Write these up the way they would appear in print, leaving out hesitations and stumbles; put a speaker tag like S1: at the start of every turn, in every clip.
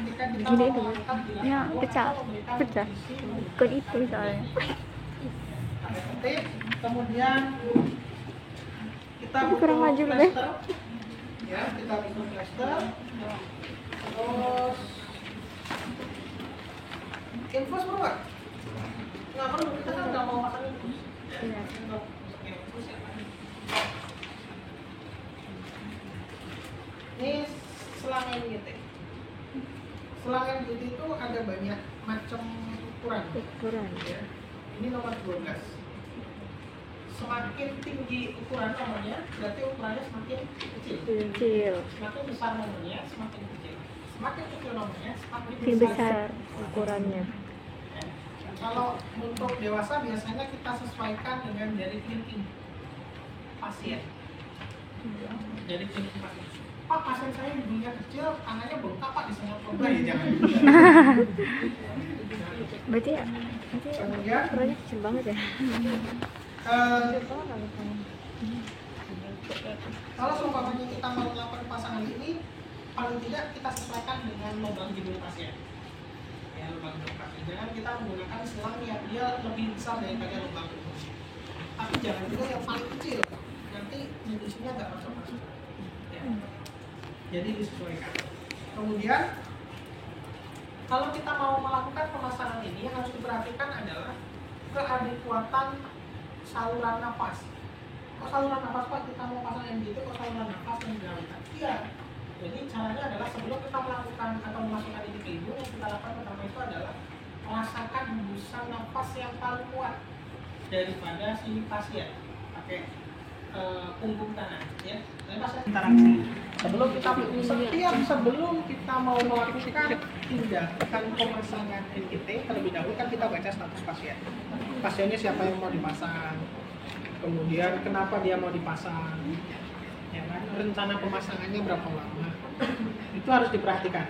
S1: ketika kita
S2: Gini
S1: mau
S2: itu
S1: mengangkat bilas
S2: ya
S1: lambung
S2: pecah
S1: atau memberikan
S2: pecah
S1: nutrisi
S2: bukan itu soalnya.
S1: sampai tertib. Kemudian kita
S2: Tapi kurang
S1: butuh
S2: maju deh.
S1: plester, ya kita butuh plester. Terus infus perlu nggak? Nggak perlu, kita kan nggak mau pasang infus.
S2: Iya.
S1: Nggak pakai infus ya. Ini selang NGT. Selang NGT itu ada banyak macam ukuran.
S2: Ukuran
S1: Ya. Ini nomor 12. Semakin tinggi ukuran nomornya, berarti ukurannya semakin kecil.
S2: kecil
S1: Semakin besar nomornya, semakin kecil. Semakin kecil nomornya, semakin
S2: lebih besar ukurannya.
S1: Ya. Kalau untuk dewasa biasanya kita sesuaikan dengan jari kelingking pasien. Jari kelingking pasien. Pak, pasien saya hidungnya kecil, tangannya bengkak Pak, disengat coba ya jangan.
S2: Berarti
S1: Kemudian
S2: ukurannya kecil banget ya.
S1: kalau seumpamanya kita mau melakukan pasangan ini, paling tidak kita sesuaikan dengan lubang hidung pasien. Ya, lubang hidung pasien. Jangan kita menggunakan selang yang dia lebih besar daripada lubang hidung. Tapi jangan juga yang paling kecil. Nanti nutrisinya nggak masuk-masuk. Ya. Jadi disesuaikan. Kemudian kalau kita mau melakukan pemasangan ini, yang harus diperhatikan adalah keadekuatan saluran nafas. Kok saluran nafas Pak, kita mau pasang NGT kok saluran nafas yang dilakukan? Iya. Jadi caranya adalah sebelum kita melakukan atau memasukkan ini ke hidung, yang kita lakukan pertama itu adalah merasakan hembusan nafas yang paling kuat daripada si pasien. Pakai punggung kanan, ya. Jadi pasien interaksi. Sebelum kita mau melakukan tindakan pemasangan NGT, terlebih dahulu kan kita baca status pasien. Pasiennya siapa yang mau dipasang, kemudian kenapa dia mau dipasang, ya kan? Rencana pemasangannya berapa lama, itu harus diperhatikan.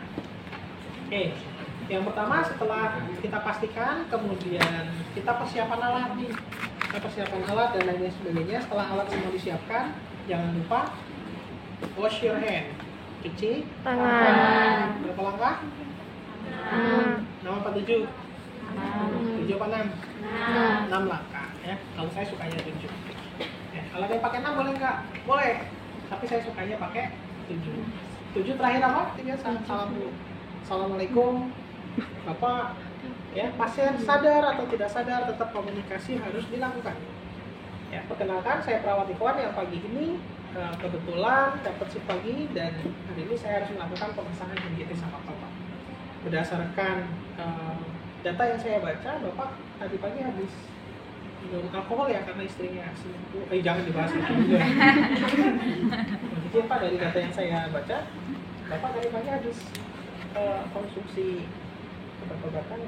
S1: Oke, yang pertama setelah kita pastikan, kemudian kita persiapan alat nih, kita persiapan alat dan lain sebagainya. Setelah alat semua disiapkan, jangan lupa wash your hand, cuci
S2: Tangan.
S1: Berapa langkah? 6 apa 7? 7 apa 6? 6 langkah ya. Kalau saya sukanya 7 ya. Kalau dia pakai 6 boleh nggak? Boleh. Tapi saya sukanya pakai 7. 7 terakhir apa? Biasa salam dulu. Assalamualaikum Bapak. Ya, pasien sadar atau tidak sadar tetap komunikasi harus dilakukan. Ya, perkenalkan saya perawat Ikhwan yang pagi ini kebetulan dapat shift pagi dan hari ini saya harus melakukan pemasangan NGT sama Bapak. Berdasarkan data yang saya baca, Bapak tadi pagi habis minum alkohol ya karena istrinya selingkuh. Jangan dibahas itu juga. Jadi Pak, dari data yang saya baca, Bapak tadi pagi habis konsumsi obat-obatan.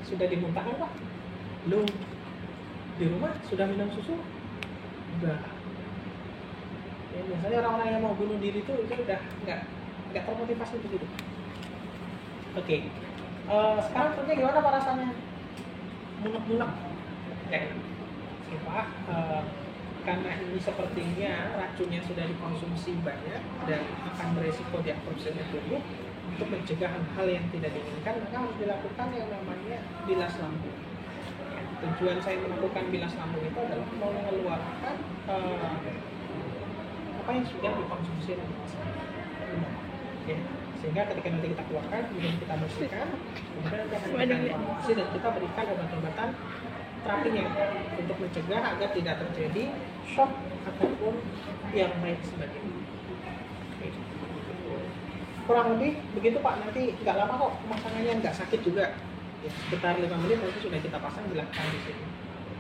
S1: Sudah dimuntahkan Pak? Belum. Di rumah sudah minum susu? Udah. Ya, biasanya orang-orang yang mau bunuh diri itu udah nggak termotivasi untuk hidup. Oke. Sekarang perutnya gimana Pak rasanya? Munek-munek. Ya. Pak, karena ini sepertinya racunnya sudah dikonsumsi banyak dan akan beresiko diabsorpsi oleh tubuh. Untuk mencegah hal yang tidak diinginkan, maka harus dilakukan yang namanya bilas lambung. Tujuan saya melakukan bilas lambung itu adalah mau mengeluarkan apa yang sudah dikonsumsi oleh ya. Sehingga ketika nanti kita keluarkan, kemudian kita bersihkan, kemudian nanti akan kita evaluasi dan kita berikan obat-obatan terapinya untuk mencegah agar tidak terjadi shock ataupun yang lain sebagainya. Kurang lebih begitu Pak, nanti nggak lama kok pemasangannya, nggak sakit juga ya, sekitar 5 menit nanti sudah kita pasang dilakukan di sini.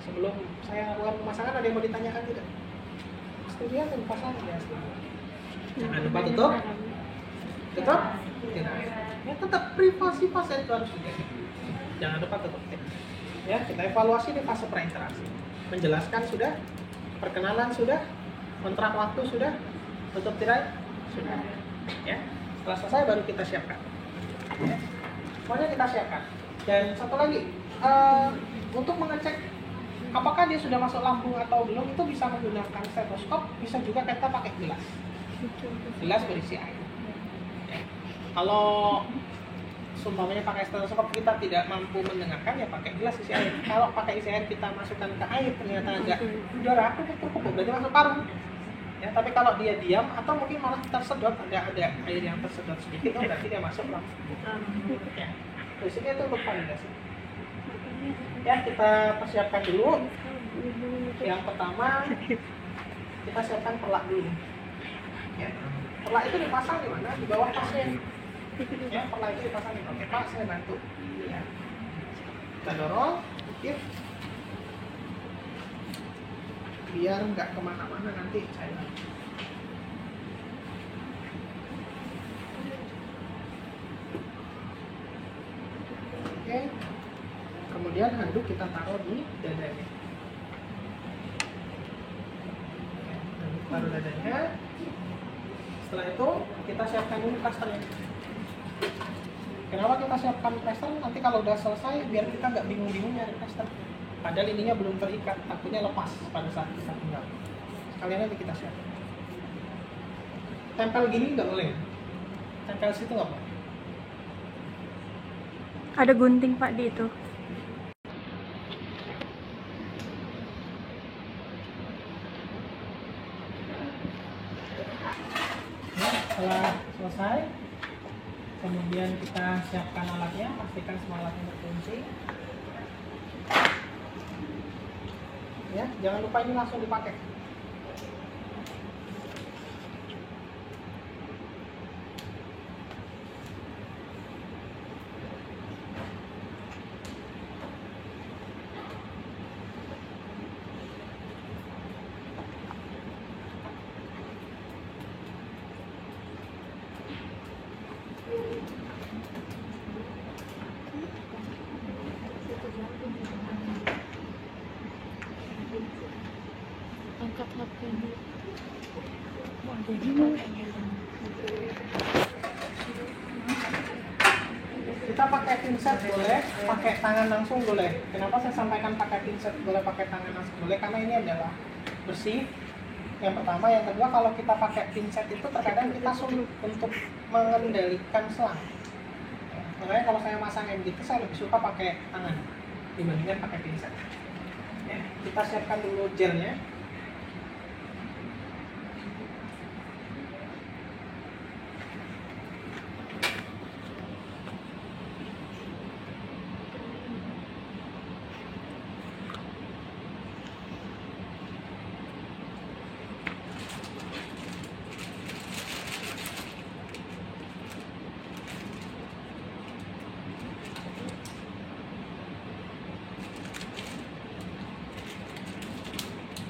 S1: Sebelum saya lakukan pemasangan ada yang mau ditanyakan tidak? Setuju ya pasang ya? Jangan lupa tutup tidak ya, tetap privasi pasien itu harus dijaga, jangan lupa tutup ya. Kita evaluasi di fase prainteraksi, menjelaskan sudah, perkenalan sudah, kontrak waktu sudah, tutup tirai sudah ya. Setelah selesai baru kita siapkan ya. Semuanya kita siapkan. Dan satu lagi, untuk mengecek apakah dia sudah masuk lambung atau belum, itu bisa menggunakan stetoskop, bisa juga kita pakai gelas berisi air ya. Kalau seumpamanya pakai stetoskop kita tidak mampu mendengarkan, ya pakai gelas isi air. Kalau pakai isi air kita masukkan ke air ternyata ada udara, cukup, berarti masuk paru. Ya, tapi kalau dia diam atau mungkin malah tersedot, ada air yang tersedot sedikit, oh berarti dia masuk lah. Ya, prinsipnya itu untuk validasi. Ya, kita persiapkan dulu. Yang pertama kita siapkan perlak dulu. Ya, perlak itu dipasang di mana? Di bawah pasien. Ya, perlak itu dipasang di bawah. Pak, saya bantu. Ya. Kita dorong, sedikit. Biar nggak kemana-mana nanti cairan. Oke. Kemudian handuk kita taruh di dadanya. Handuk taruh dadanya. Setelah itu kita siapkan dulu plasternya. Kenapa kita siapkan plaster? Nanti kalau udah selesai biar kita nggak bingung-bingung nyari plaster. Padahal ininya belum terikat, takutnya lepas pada saat kita tinggal. Sekalian nanti kita siapkan. Tempel gini nggak boleh. Tempel situ nggak boleh.
S2: Ada gunting Pak di itu.
S1: Ya, setelah selesai, kemudian kita siapkan alatnya, pastikan semua alatnya terkunci. Ya, jangan lupa ini langsung dipakai.
S2: Angkat HP dulu.
S1: Kita pakai pinset boleh, pakai tangan langsung boleh. Kenapa saya sampaikan pakai pinset boleh, pakai tangan langsung boleh? Karena ini adalah bersih. Yang pertama, yang kedua, kalau kita pakai pinset itu terkadang kita sulit untuk mengendalikan selang. Makanya kalau saya masang MDT saya lebih suka pakai tangan dibandingkan pakai pinset. Ya, kita siapkan dulu gelnya.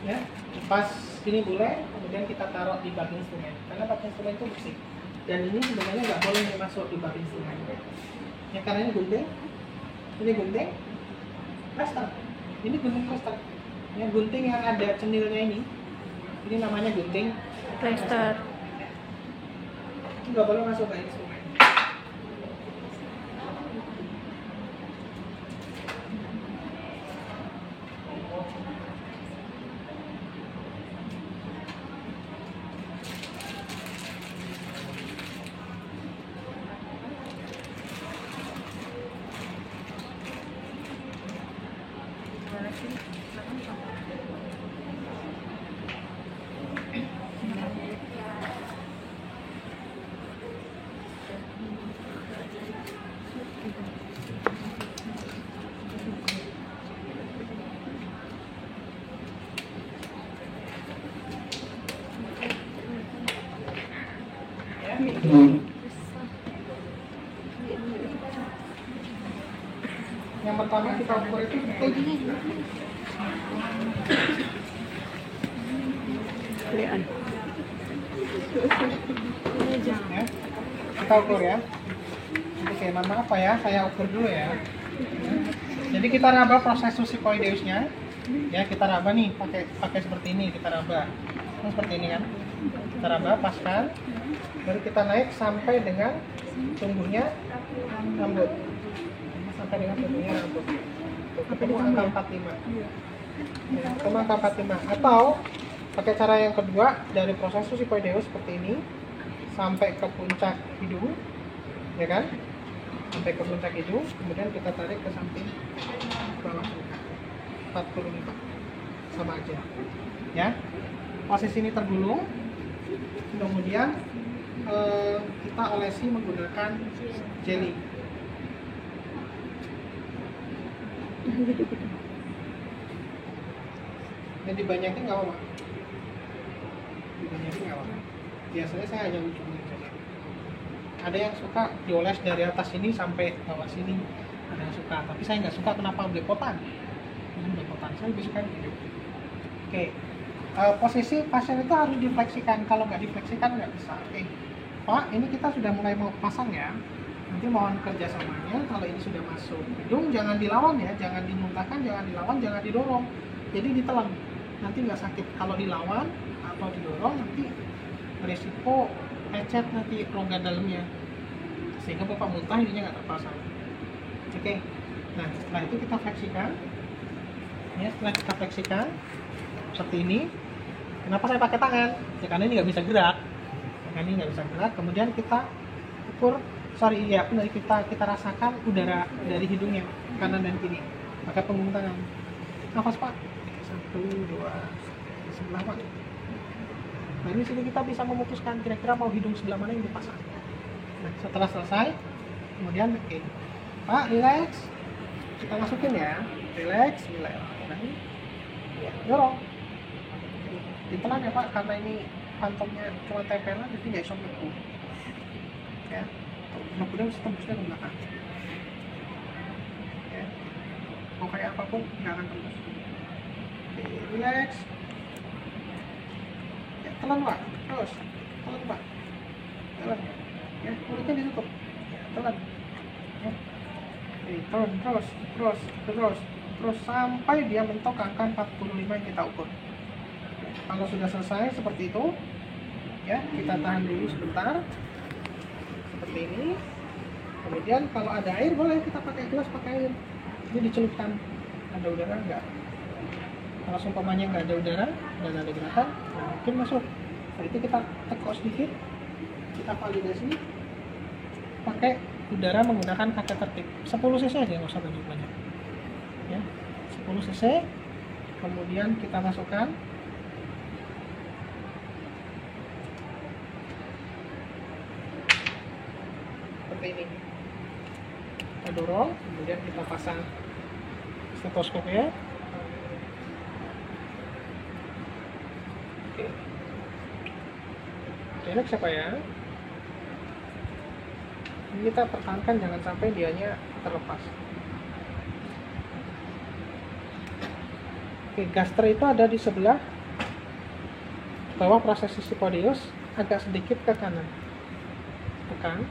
S1: Ya, pas ini boleh, kemudian kita taruh di bak instrumen karena bak instrumen itu bersih dan ini sebenarnya nggak boleh masuk di bak instrumen ya, karena ini gunting plaster, ini gunting plaster ya, gunting yang ada cenilnya ini namanya gunting
S2: Plaster.
S1: itu nggak boleh masuk bak instrumen. Yang pertama kita ukur itu
S2: Kelihatan.
S1: ya. Kita ukur ya. Oke, maaf ya, saya ukur dulu ya. Jadi kita raba proses susikoideusnya. Ya, kita raba nih pakai seperti ini, kita raba. Nah, seperti ini kan. Kita raba, paskan. Baru kita naik sampai dengan tumbuhnya rambut. Sampai dengan tumbuhnya rambut. Ketemu angka 45. Ya, ketemu angka 45. Atau pakai cara yang kedua, dari proses susikoideus seperti ini sampai ke puncak hidung. ya kan? Sampai ke puncak hidung, kemudian kita tarik ke samping bawah muka. 45 sama aja ya. Posisi ini tergulung, kemudian kita olesi menggunakan jelly. Dan dibanyakin nggak apa-apa, dibanyakin nggak apa-apa. Biasanya saya hanya ujungnya saja. Ada yang suka dioles dari atas ini sampai bawah sini, ada yang suka, tapi saya nggak suka. Kenapa? Belepotan, belepotan. Saya lebih suka gitu. Oke. Posisi pasien itu harus difleksikan. Kalau nggak difleksikan nggak bisa. Oke, Pak, ini kita sudah mulai mau pasang ya. Nanti mohon kerjasamanya. Kalau ini sudah masuk hidung, jangan dilawan ya, jangan dimuntahkan, jangan dilawan, jangan didorong. Jadi ditelan. Nanti nggak sakit. Kalau dilawan atau didorong, nanti berisiko lecet nanti rongga dalamnya, sehingga bapak muntah ininya nggak terpasang. Oke. Nah, setelah itu kita fleksikan. Ya, setelah kita fleksikan seperti ini. Kenapa saya pakai tangan? Ya karena ini nggak bisa gerak. Karena ini nggak bisa gerak. Kemudian kita ukur, kita rasakan udara dari hidungnya kanan dan kiri. Pakai punggung tangan. Nafas Pak. 1, 2, sebelah Pak. Nah, di sini kita bisa memutuskan kira-kira mau hidung sebelah mana yang dipasang. Nah, setelah selesai, kemudian oke. Pak, relax. Kita masukin ya. Relax, relax. Nah, ini. Ya, dorong. Ditelan ya Pak, karena ini kantongnya cuma tempelan, jadi nggak bisa meneku. Ya, kemudian tembusnya ke belakang. Ya, mau kayak apapun nggak akan tembus. Oke, relax. Ya, telan Pak, terus, telan Pak, telan. Ya, mulutnya ditutup. Ya, telan. Ya. Oke, terus sampai dia mentok angka 45 yang kita ukur. Kalau sudah selesai seperti itu, ya kita tahan dulu sebentar, seperti ini. Kemudian kalau ada air boleh kita pakai gelas, pakai air. Ini dicelupkan, ada udara enggak? Kalau seumpamanya nggak ada udara dan ada gerakan, nah mungkin masuk. Setelah itu kita tekuk sedikit, kita validasi, pakai udara menggunakan kateter tip 10 cc aja, nggak usah banyak-banyak. Ya, 10 cc. Kemudian kita masukkan. Seperti ini, kita dorong, kemudian kita pasang stetoskopnya. Oke, relax apa ya? Ini kita pertahankan, jangan sampai dianya terlepas. Oke, gaster itu ada di sebelah bawah prosesi podius, agak sedikit ke kanan. Tekan.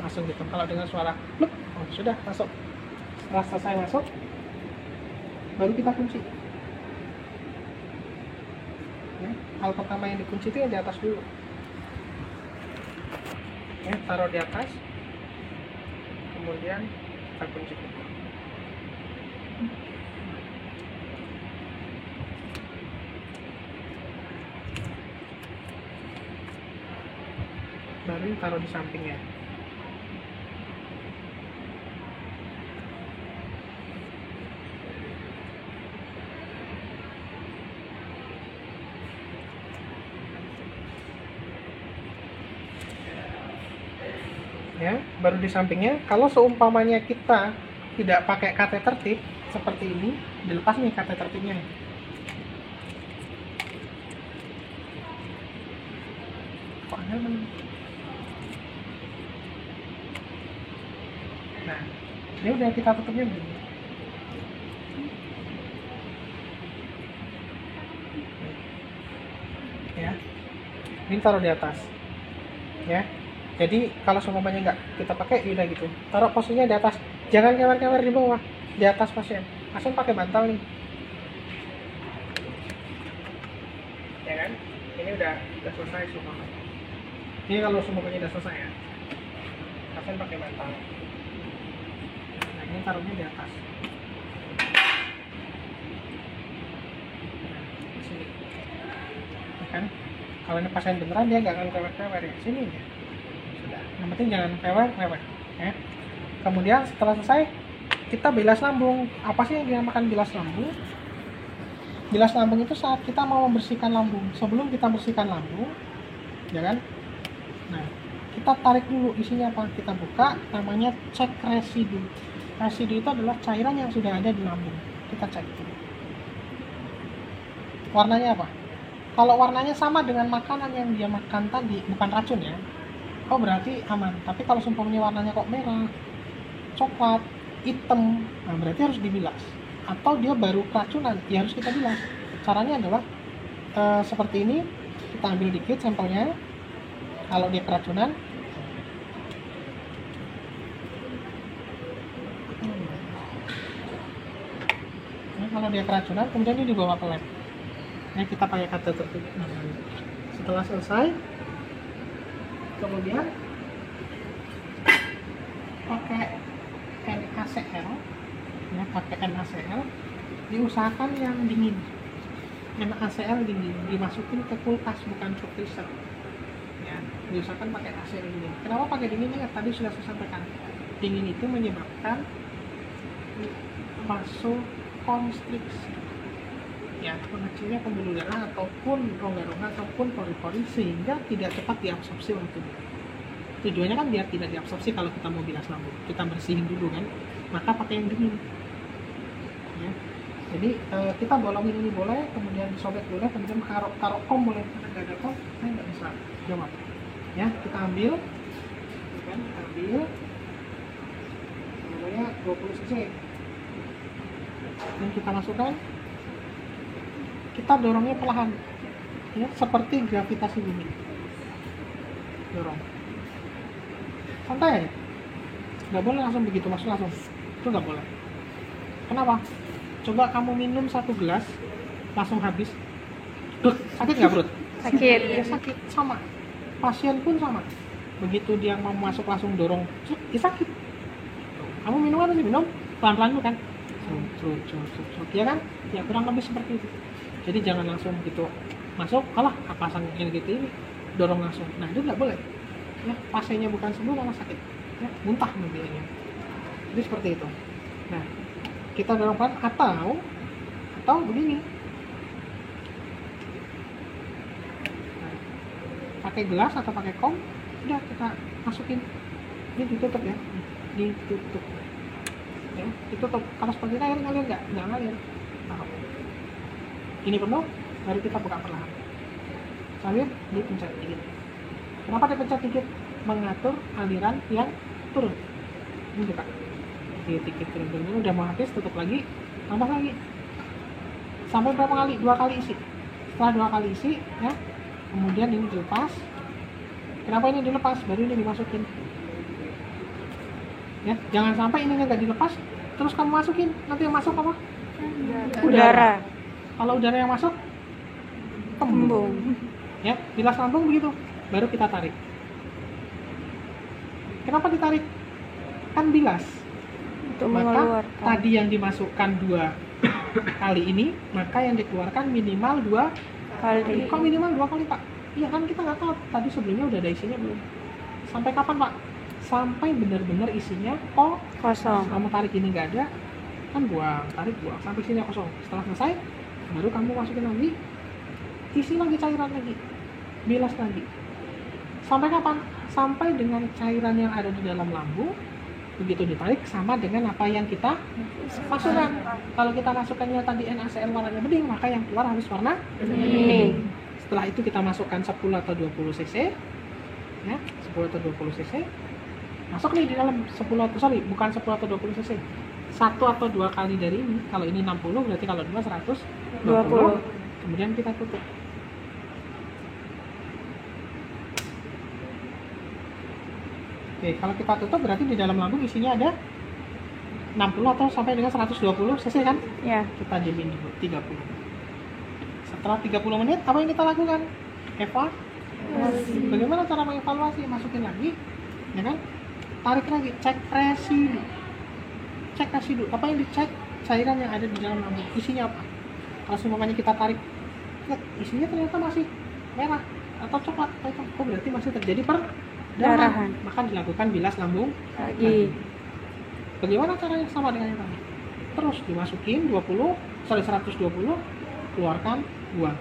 S1: Langsung gitu. Kalau dengan suara pluk, oh sudah masuk. Setelah selesai masuk, baru kita kunci. Ya, hal pertama yang dikunci itu yang di atas dulu. Ya, taruh di atas, kemudian kita kunci. Baru taruh di sampingnya. Ya, baru di sampingnya. Kalau seumpamanya kita tidak pakai kateter tip seperti ini, dilepas nih kateter tipnya. Kok aneh? Nah, ini udah kita tutupnya begini. Ya, ini taruh di atas. Ya. Jadi kalau semuanya nggak kita pakai, udah gitu. Taruh posisinya di atas, jangan kewer-kewer di bawah, di atas pasien. Pasien pakai bantal nih, ya kan? Ini udah selesai semua. Ini kalau semuanya udah selesai ya, pasien pakai bantal. Nah, ini taruhnya di atas. Nah, di sini, ya kan? Kalau ini pasien beneran dia nggak akan rewel-rewel ya. Sini ya. Sudah. Yang penting jangan rewel-rewel. Ya. Kemudian setelah selesai kita bilas lambung. Apa sih yang dinamakan bilas lambung? Bilas lambung itu saat kita mau membersihkan lambung. Sebelum kita bersihkan lambung, ya kan? Nah, kita tarik dulu isinya apa? Kita buka, namanya cek residu. Residu itu adalah cairan yang sudah ada di lambung. Kita cek dulu. Warnanya apa? Kalau warnanya sama dengan makanan yang dia makan tadi, bukan racun ya. Oh berarti aman. Tapi kalau seumpamanya warnanya kok merah, coklat, hitam, nah berarti harus dibilas. Atau dia baru keracunan, ya harus kita bilas. Caranya adalah seperti ini. Kita ambil dikit sampelnya. Kalau dia keracunan, kalau dia keracunan, kemudian ini dibawa ke lab. Nah, kita pakai kateter. Setelah selesai, kemudian pakai NaCl, ya pakai NaCl, diusahakan yang dingin. NaCl dingin, dimasukin ke kulkas bukan ke freezer. Ya, diusahakan pakai AC dingin. Kenapa pakai dingin? Ya, tadi sudah saya sampaikan. Dingin itu menyebabkan vasokonstriksi, ya mengecilnya pembuluh darah ataupun rongga-rongga ataupun pori-pori sehingga tidak cepat diabsorpsi oleh tubuh. Tujuannya kan biar tidak diabsorpsi kalau kita mau bilas lambung. Kita bersihin dulu kan, maka pakai yang dingin. Ya. Jadi kita bolongin ini boleh, kemudian disobek boleh, kemudian taruh kom boleh. Karena nggak ada kom, saya nggak bisa jawab. Ya, kita ambil, kan, ambil, namanya 20 cc. Dan kita masukkan, kita dorongnya perlahan, ya seperti gravitasi bumi. Dorong, santai, nggak boleh langsung begitu masuk langsung, itu nggak boleh. Kenapa? Coba kamu minum 1 gelas, langsung habis, sakit nggak perut?
S2: Sakit.
S1: Ya sakit, sama. Pasien pun sama. Begitu dia mau masuk langsung dorong, ya sakit. Kamu minum harus minum pelan-pelan dulu kan? Ya kan? Ya kurang lebih seperti itu. Jadi jangan langsung gitu masuk, alah pasang gitu ini dorong langsung. Nah itu nggak boleh. Ya pasiennya bukan sembuh malah sakit. Ya muntah nantinya. Jadi seperti itu. Nah kita dorong pelan atau begini. Nah, pakai gelas atau pakai kom, udah kita masukin. Ini ditutup ya, ditutup. Ya, ditutup. Kalau seperti ini ngalir nggak ngalir. Nah, ini penuh, baru kita buka perlahan. Sambil dipencet dikit. Kenapa dipencet dikit? Mengatur aliran yang turun. Ini buka. Dikit turun. Udah mau habis, tutup lagi, tambah lagi. Sampai berapa kali? 2 kali isi. Setelah 2 kali isi, ya, kemudian ini dilepas. Kenapa ini dilepas? Baru ini dimasukin. Ya, jangan sampai ini nggak dilepas, terus kamu masukin, nanti yang masuk apa?
S2: Udara.
S1: Kalau udara yang masuk,
S2: Kembung.
S1: Ya, bilas lambung begitu, baru kita tarik. Kenapa ditarik? Kan bilas.
S2: Untuk
S1: Maka
S2: mengeluarkan.
S1: tadi yang dimasukkan 2 kali ini, maka yang dikeluarkan minimal 2
S2: Kali.
S1: Kok minimal 2 kali Pak? Iya kan kita nggak tahu tadi sebelumnya udah ada isinya belum. Sampai kapan Pak? Sampai benar-benar isinya
S2: Kosong.
S1: kamu tarik ini nggak ada, kan buang, tarik buang sampai sini kosong. Setelah selesai, baru kamu masukin lagi, isi lagi cairan lagi, bilas lagi. Sampai kapan? Sampai dengan cairan yang ada di dalam lambung begitu ditarik sama dengan apa yang kita masukkan. Kalau kita masukkannya tadi NaCl warnanya bening, maka yang keluar harus warna
S2: Bening.
S1: Setelah itu kita masukkan 10 atau 20 cc, ya 10 atau 20 cc. Masuk nih di dalam 10 atau bukan 10 atau 20 cc. 1 atau 2 kali dari ini. Kalau ini 60 berarti kalau 2 120.
S2: 20.
S1: Kemudian kita tutup. Oke, kalau kita tutup berarti di dalam lambung isinya ada 60 atau sampai dengan 120 cc kan?
S2: Ya.
S1: Kita diemin dulu 30. Setelah 30 menit apa yang kita lakukan? Evaluasi. Bagaimana cara mengevaluasi? Masukin lagi, ya kan? Tarik lagi, cek residu. Cek residu. Apa yang dicek? Cairan yang ada di dalam lambung. Isinya apa? Kalau semuanya kita tarik, lihat isinya ternyata masih merah. atau coklat atau hitam. Oh berarti masih terjadi perdarahan.
S2: Darahan.
S1: Maka dilakukan bilas lambung
S2: Lagi.
S1: Bagaimana caranya? Sama dengan yang tadi. Terus dimasukin 120, keluarkan, buang.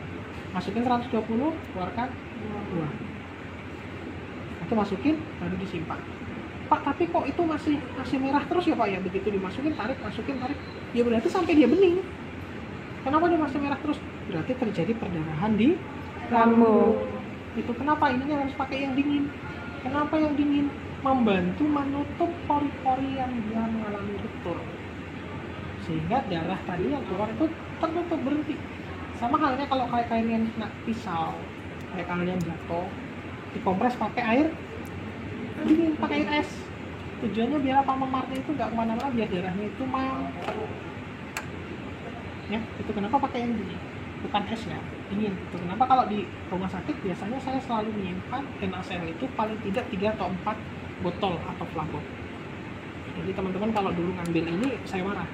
S1: Masukin 120, keluarkan, buang. Itu masukin, baru disimpan. Pak, tapi kok itu masih merah terus ya Pak ya? Begitu dimasukin, tarik, masukin, tarik. Ya berarti sampai dia bening. Kenapa dia masih merah terus? Berarti terjadi perdarahan di
S2: Lambung.
S1: Itu kenapa ininya harus pakai yang dingin? Kenapa yang dingin? Membantu menutup pori-pori yang dia mengalami ruptur, sehingga darah tadi yang keluar itu tertutup, berhenti. Sama halnya kalau kayak kalian kena pisau, kayak kalian jatuh, dikompres pakai air dingin, pakai air es. Tujuannya biar apa? Memarnya itu nggak kemana-mana, biar darahnya itu mampet. Ya, itu kenapa pakai yang dingin, bukan es ya, dingin. Itu kenapa kalau di rumah sakit biasanya saya selalu menyimpan NaCl itu paling tidak 3 atau 4 botol atau flakon. Jadi teman-teman kalau dulu ngambil ini saya marah.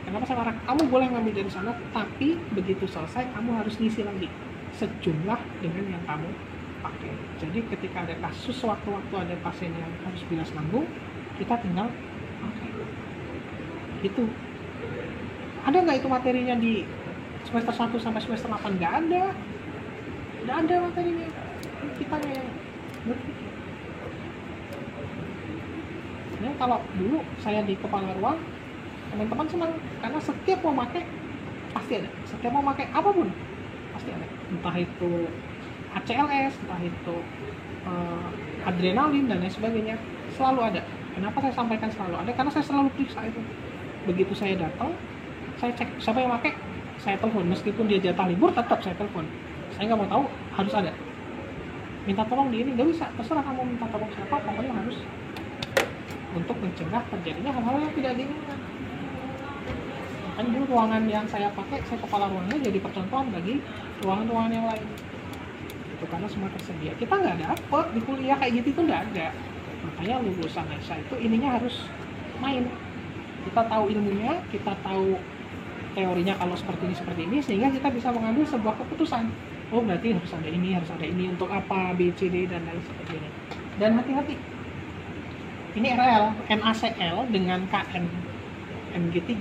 S1: Kenapa saya marah? Kamu boleh ngambil dari sana, tapi begitu selesai kamu harus ngisi lagi sejumlah dengan yang kamu pakai. Jadi ketika ada kasus sewaktu-waktu ada pasien yang harus bilas lambung, kita tinggal pakai. Itu. Ada nggak itu materinya di semester 1 sampai semester 8? Nggak ada. Nggak ada materinya. Kitanya yang berpikir. Ya, kalau dulu saya di kepala ruang, teman-teman senang karena setiap mau pakai pasti ada. Setiap mau pakai apapun pasti ada. Entah itu ACLS, entah itu adrenalin dan lain sebagainya, selalu ada. Kenapa saya sampaikan selalu ada? Karena saya selalu periksa itu. Begitu saya datang, saya cek siapa yang pakai, saya telepon. Meskipun dia jatah libur, tetap saya telepon. Saya nggak mau tahu, harus ada. Minta tolong di ini, nggak bisa. Terserah kamu minta tolong siapa, pokoknya harus, untuk mencegah terjadinya hal-hal yang tidak diinginkan. Kan dulu ruangan yang saya pakai, saya kepala ruangnya jadi percontohan bagi ruangan-ruangan yang lain. Itu karena semua tersedia. Kita nggak dapet di kuliah kayak gitu, itu nggak ada. Makanya lulusan ESA itu ininya harus main. Kita tahu ilmunya, kita tahu teorinya kalau seperti ini, sehingga kita bisa mengambil sebuah keputusan. Oh berarti harus ada ini untuk apa, B, C, D, dan lain sebagainya. Dan hati-hati. Ini RL, NaCl dengan KN Mg3,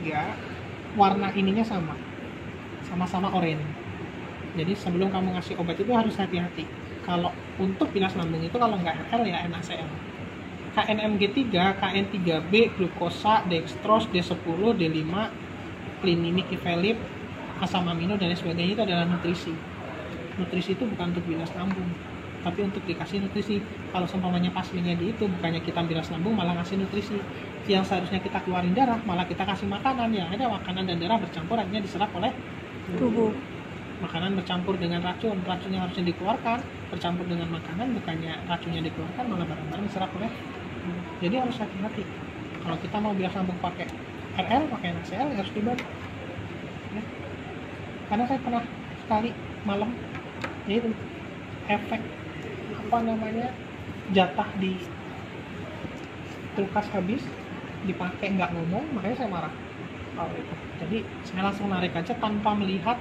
S1: warna ininya sama-sama oranye. Jadi sebelum kamu ngasih obat itu harus hati-hati. Kalau untuk bilas lambung itu kalau nggak RL ya NaCl. KN-Mg3, KN3B, glukosa, dextrose, D10, D5, klinimik, ivelip, asam amino dan lain sebagainya itu adalah nutrisi. Nutrisi itu bukan untuk bilas lambung, tapi untuk dikasih nutrisi. Kalau seumpamanya pasiennya di itu, bukannya kita bilas lambung malah ngasih nutrisi. Yang seharusnya kita keluarin darah, malah kita kasih makanan. Yang ada makanan dan darah bercampur, akhirnya diserap oleh
S2: Tubuh.
S1: Makanan bercampur dengan racun yang harusnya dikeluarkan, bercampur dengan makanan, bukannya racunnya dikeluarkan, malah barang-barang diserap oleh. Jadi harus hati-hati. Kalau kita mau bilas lambung pakai RL, pakai NaCl, harus dibantu. Ya. Karena saya pernah sekali malam, yaitu efek jatah di kulkas habis, dipakai nggak ngomong, makanya saya marah. Itu. Jadi saya langsung narik aja tanpa melihat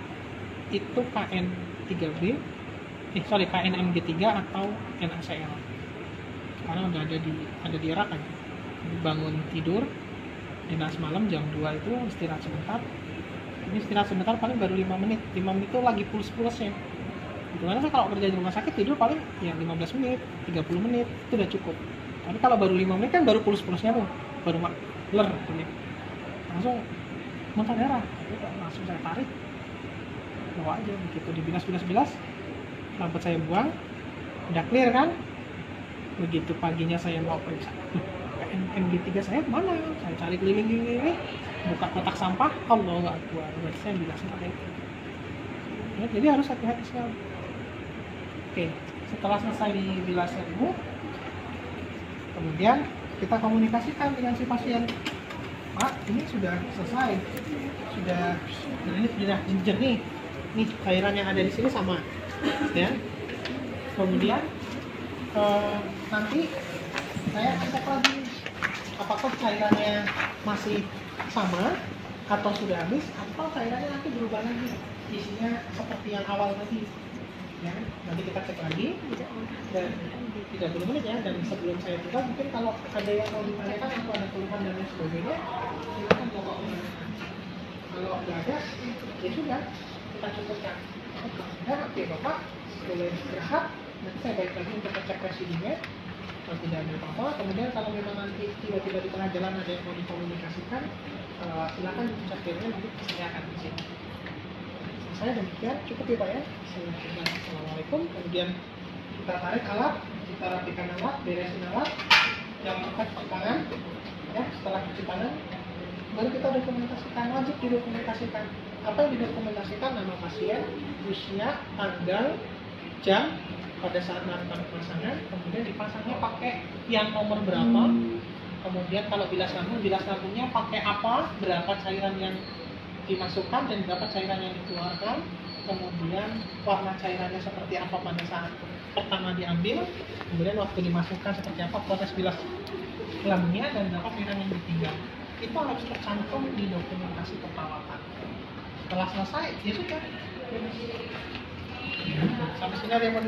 S1: itu KN3B, KN-Mg3 atau NaCl. Karena udah ada di rak aja. Bangun tidur, dinas malam jam 2 itu istirahat sebentar. Ini istirahat sebentar paling baru 5 menit. 5 menit itu lagi puls-pulsnya. Karena saya kalau kerja di rumah sakit tidur paling ya 15 menit, 30 menit itu udah cukup. Tapi kalau baru 5 menit kan baru puls-pulsnya tuh, baru ler gitu. Langsung muntah darah. Langsung saya tarik, bawa aja begitu, dibilas, rambut saya buang, udah clear kan. Begitu paginya saya mau periksa, Mg3 saya mana? Saya cari keliling-keliling, buka kotak sampah, Allah Akbar, berarti saya bilasnya pakai itu. Ya, jadi harus hati-hati sekali. Oke, setelah selesai dibilasnya ibu, kemudian kita komunikasikan dengan si pasien. Pak, ini sudah selesai, sudah jernih. Nih cairan yang ada di sini sama, ya. Kemudian nanti saya akan cek lagi apakah cairannya masih sama atau sudah habis, atau cairannya nanti berubah lagi isinya seperti yang awal tadi. ya. Nanti kita cek lagi dan 30 menit ya. Dan sebelum saya tutup, mungkin kalau ada yang mau ditanyakan atau ada keluhan dan lain sebagainya, silakan bawa menanyakan. Kalau nggak ada, ya sudah, kita cukupkan. Ya, oke Bapak, boleh istirahat. Nanti saya balik lagi untuk cek residunya. Kalau tidak ada apa-apa, kemudian kalau memang nanti tiba-tiba di tengah jalan ada yang mau dikomunikasikan, silakan cekirnya, nanti saya akan di sini. Saya demikian, cukup ya Pak ya. Assalamualaikum. Kemudian kita tarik alat, kita rapikan alat, beresin alat, jangan lupa cuci tangan. Ya, setelah cuci tangan, baru kita dokumentasikan, wajib didokumentasikan. Apa yang didokumentasikan? Nama pasien, usia, tanggal, jam, pada saat melakukan pemasangan, kemudian dipasangnya pakai yang nomor berapa, kemudian kalau bilas lambungnya pakai apa, berapa cairan yang dimasukkan dan berapa cairan yang dikeluarkan, kemudian warna cairannya seperti apa pada saat pertama diambil, kemudian waktu dimasukkan seperti apa proses bilas lambungnya, dan berapa cairan yang ditinggal. Itu harus tercantum di dokumentasi perawatan. Setelah selesai, ya sudah. Sampai sini ada yang mau